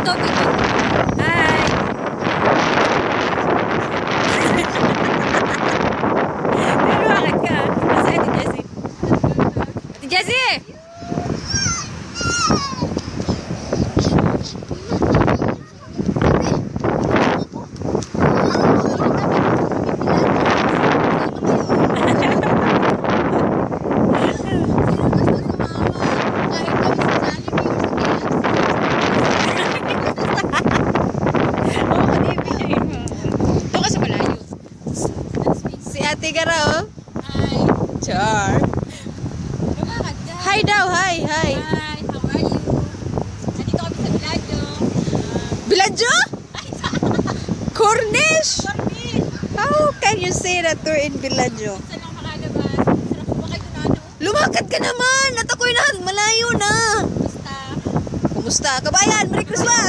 go, go, go. Hi. Lumakad ka. Nasa Ate Jessie. Ate Jessie! Ate Gara, oh. Hi. Char. Hi daw, hi, hi. Hi, how are you? Nandito kami sa Biladyo. Biladyo? Cornish? Cornish! How can you say that we're in Biladyo? Saan ako makalabas? Sarap po ba kayo na ano? Lumakad ka naman! At ako'y malayo na! Basta. Kumusta? Kabayan, Merry Christmas!